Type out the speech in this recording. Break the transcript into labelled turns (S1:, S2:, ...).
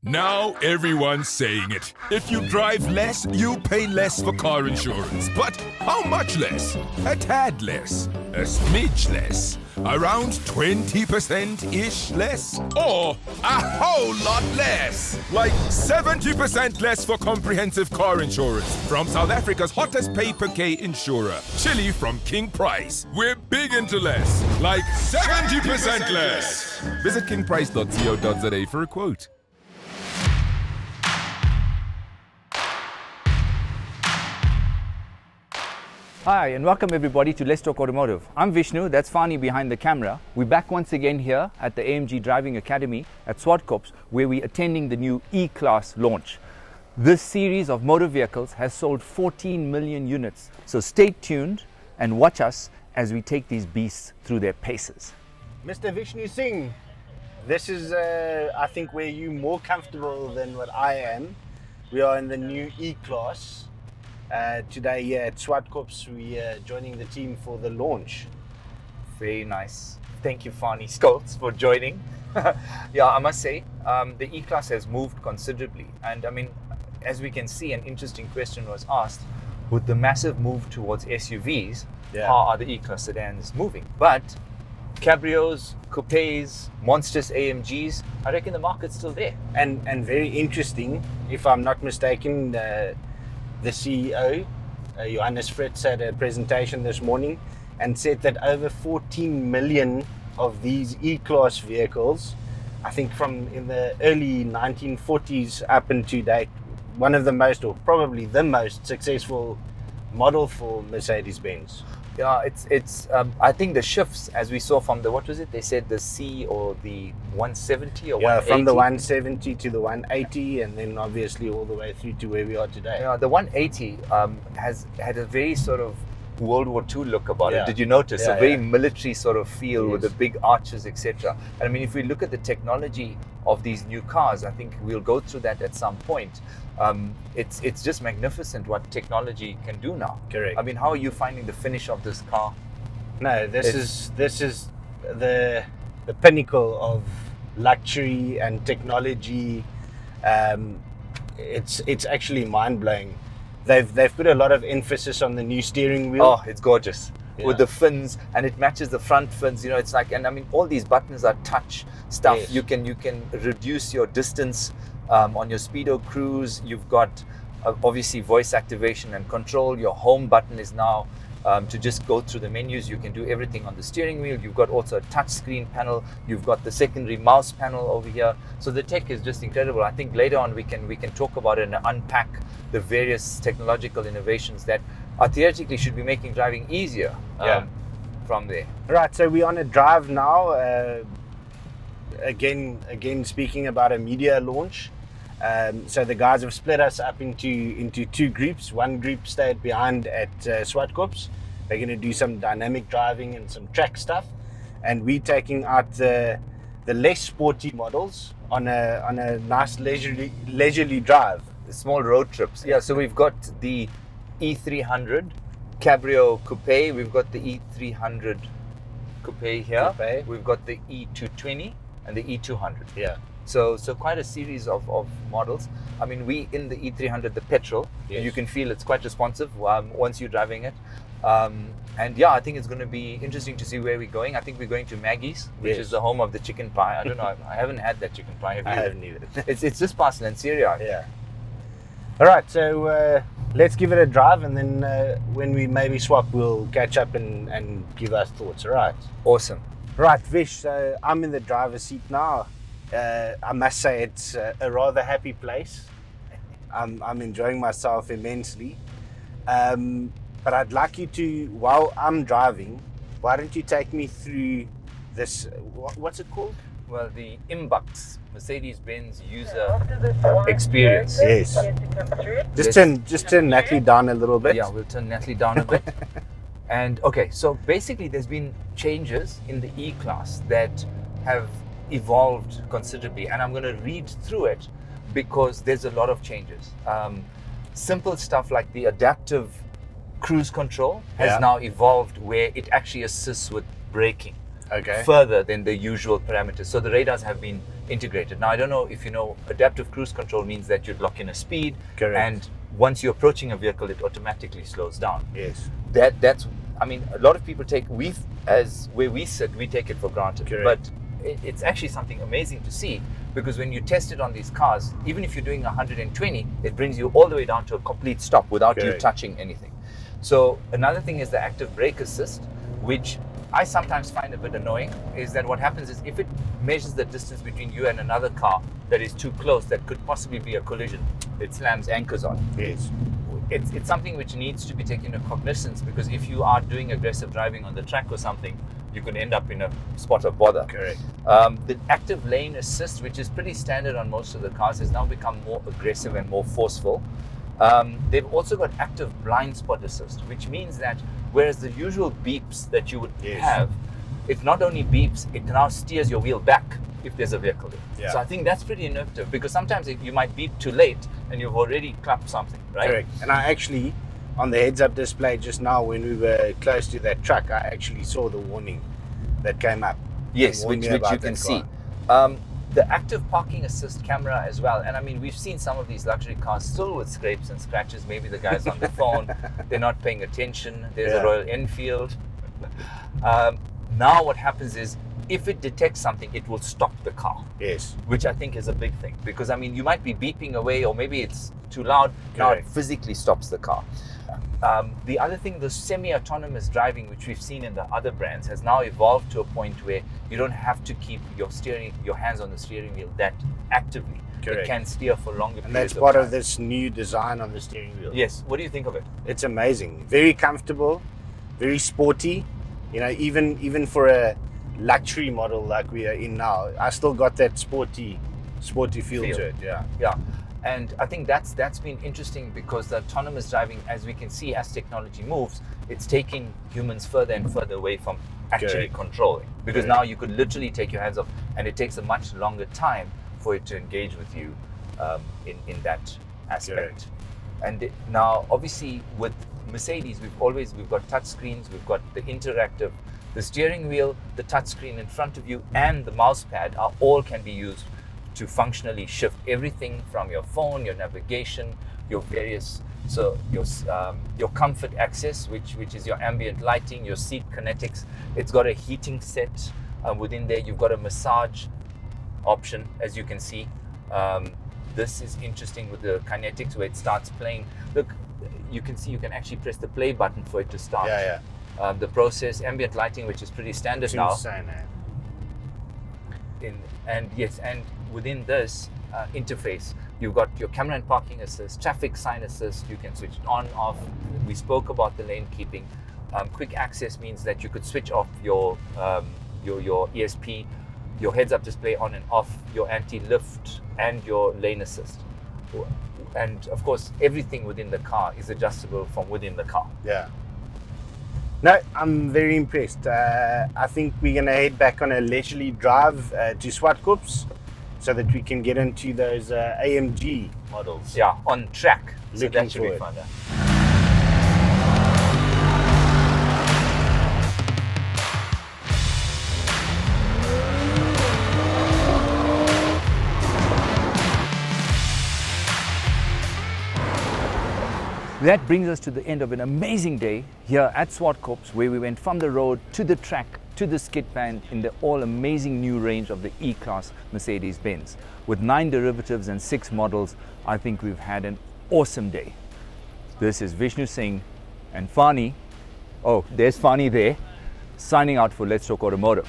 S1: Now everyone's saying it. If you drive less, you pay less for car insurance. But how much less? A tad less. A smidge less. Around 20%-ish less? Or a whole lot less? Like 70% less for comprehensive car insurance from South Africa's hottest pay-per-K insurer, Chili from King Price. We're big into less. Like 70% less. Visit kingprice.co.za for a quote.
S2: Hi and welcome everybody to Let's Talk Automotive. I'm Vishnu, that's Fani behind the camera. We're back once again here at the AMG Driving Academy at Zwartkops, where we're attending the new E-Class launch. This series of motor vehicles has sold 14 million units. So stay tuned and watch us as we take these beasts through their paces.
S3: Mr. Vishnu Singh, this is I think where you're more comfortable than what I am. We are in the new E-Class. Today here at Zwartkops, we are joining the team for the launch.
S2: Very nice. Thank you, Fani Stoltz, for joining. Yeah, I must say, the E-Class has moved considerably. And I mean, as we can see, an interesting question was asked, with the massive move towards SUVs, how are the E-Class sedans moving? But cabrios, coupes, monstrous AMGs, I reckon the market's still there.
S3: And very interesting, if I'm not mistaken, the CEO, Johannes Fritz, had a presentation this morning and said that over 14 million of these E-Class vehicles, I think from in the early 1940s up into date, one of the most, or probably the most successful model for Mercedes-Benz.
S2: Yeah, it's. I think the shifts, as we saw from the, what was it? They said the C or the 170 or 180.
S3: Yeah, from the 170 to the 180, and then obviously all the way through to where we are today.
S2: Yeah, the 180 has had a very sort of World War II look about it. Did you notice? A very military sort of feel with the big arches, etc. And I mean, if we look at the technology of these new cars, I think we'll go through that at some point. It's just magnificent what technology can do now.
S3: Correct.
S2: I mean, how are you finding the finish of this car?
S3: No, this is the pinnacle of luxury and technology. It's actually mind blowing. They've put a lot of emphasis on the new steering wheel.
S2: Oh, it's gorgeous. With the fins, and it matches the front fins, you know, it's like, and I mean, all these buttons are touch stuff.
S3: Yes.
S2: You can reduce your distance on your speedo cruise. You've got obviously voice activation and control. Your home button is now to just go through the menus. You can do everything on the steering wheel. You've got also a touch screen panel. You've got the secondary mouse panel over here. So the tech is just incredible. I think later on we can talk about it and unpack the various technological innovations that are theoretically should be making driving easier from there.
S3: Right, so we're on a drive now. Again, speaking about a media launch. So the guys have split us up into two groups. One group stayed behind at Zwartkops. They're going to do some dynamic driving and some track stuff, and we're taking out the less sporty models on a nice leisurely drive.
S2: The small road trips. Yeah, so we've got the E300 Cabrio Coupe. We've got the E300 Coupe here. We've got the E220 and the E200.
S3: Yeah.
S2: So quite a series of models. I mean, we in the E300, the petrol, you can feel it's quite responsive once you're driving it. And yeah, I think it's going to be interesting to see where we're going. I think we're going to Maggie's, which is the home of the chicken pie. I don't know, I haven't had that chicken pie.
S3: I haven't either.
S2: It's just past Lanseria.
S3: Yeah. All right, so let's give it a drive, and then when we maybe swap, we'll catch up and give us thoughts. All right.
S2: Awesome.
S3: Right, Vish, so I'm in the driver's seat now. I must say it's a rather happy place. I'm enjoying myself immensely. But I'd like you to, while I'm driving, why don't you take me through this, what's it called?
S2: Well, the Imbux, Mercedes-Benz user experience.
S3: Yes. Just turn Natalie down a little bit.
S2: Yeah, we'll turn Natalie down a bit. And okay, so basically there's been changes in the E-Class that have evolved considerably, and I'm going to read through it because there's a lot of changes. Simple stuff like the adaptive cruise control has now evolved where it actually assists with braking.
S3: Okay.
S2: Further than the usual parameters. So the radars have been integrated. Now, I don't know if you know, adaptive cruise control means that you'd lock in a speed,
S3: Correct.
S2: and once you're approaching a vehicle, it automatically slows down.
S3: Yes.
S2: That's, I mean, a lot of people where we sit, we take it for granted.
S3: Correct.
S2: But it's actually something amazing to see, because when you test it on these cars, even if you're doing 120, it brings you all the way down to a complete stop without you
S3: Correct.
S2: touching anything. So another thing is the active brake assist, which I sometimes find a bit annoying, is that what happens is if it measures the distance between you and another car that is too close, that could possibly be a collision, it slams anchors on.
S3: Yes.
S2: It's something which needs to be taken into cognizance, because if you are doing aggressive driving on the track or something, you could end up in a spot of bother.
S3: Correct.
S2: The active lane assist, which is pretty standard on most of the cars, has now become more aggressive and more forceful. They've also got active blind spot assist, which means that whereas the usual beeps that you would
S3: Yes.
S2: have, it not only beeps, it now steers your wheel back if there's a vehicle there.
S3: Yeah.
S2: So I think that's pretty innovative, because sometimes you might beep too late and you've already clapped something, right?
S3: Correct. And I actually, on the heads-up display just now, when we were close to that truck, I actually saw the warning that came up.
S2: Yes,
S3: and warned
S2: which
S3: me
S2: you
S3: about
S2: can
S3: that
S2: see.
S3: car.
S2: The active parking assist camera as well. And I mean, we've seen some of these luxury cars still with scrapes and scratches. Maybe the guy's on the phone, they're not paying attention. There's
S3: Yeah.
S2: a Royal Enfield. Now what happens is, if it detects something, it will stop the car,
S3: Yes.
S2: which I think is a big thing. Because I mean, you might be beeping away, or maybe it's too loud. Now it
S3: Correct.
S2: physically stops the car. The other thing, the semi-autonomous driving, which we've seen in the other brands, has now evolved to a point where you don't have to keep your hands on the steering wheel that actively.
S3: Correct.
S2: It can steer for longer
S3: And
S2: periods
S3: that's part
S2: of
S3: of
S2: time.
S3: this new design on the steering wheel.
S2: Yes. What do you think of it?
S3: It's amazing. Very comfortable, very sporty. You know, even for a luxury model like we are in now, I still got that sporty feel to it. Yeah.
S2: Yeah. And I think that's been interesting, because the autonomous driving, as we can see, as technology moves, it's taking humans further and further away from actually
S3: Correct.
S2: controlling. Because
S3: Correct.
S2: now you could literally take your hands off, and it takes a much longer time for it to engage with you in that aspect.
S3: Correct.
S2: And now, obviously, with Mercedes, we've got touch screens, we've got the interactive, the steering wheel, the touch screen in front of you, and the mouse pad all can be used to functionally shift everything from your phone, your navigation, your various, so your comfort access, which is your ambient lighting, your seat kinetics. It's got a heating set within there. You've got a massage option, as you can see. This is interesting with the kinetics, where it starts playing. Look, you can see you can actually press the play button for it to start.
S3: Yeah.
S2: The process, ambient lighting, which is pretty standard
S3: It's
S2: now.
S3: insane, eh?
S2: And within this interface, you've got your camera and parking assist, traffic sign assist. You can switch it on, off. We spoke about the lane keeping. Quick access means that you could switch off your ESP, your heads-up display on and off, your anti-lift, and your lane assist. And of course, everything within the car is adjustable from within the car.
S3: Yeah. No, I'm very impressed. I think we're going to head back on a leisurely drive to Zwartkops, so that we can get into those AMG models.
S2: Yeah, on track. So
S3: Looking
S2: that should be
S3: forward.
S2: fun. That brings us to the end of an amazing day here at Zwartkops, where we went from the road to the track to the skid van in the all amazing new range of the E-Class Mercedes-Benz. With 9 derivatives and 6 models, I think we've had an awesome day. This is Vishnu Singh and Fani. Oh, there's Fani there, signing out for Let's Talk Automotive.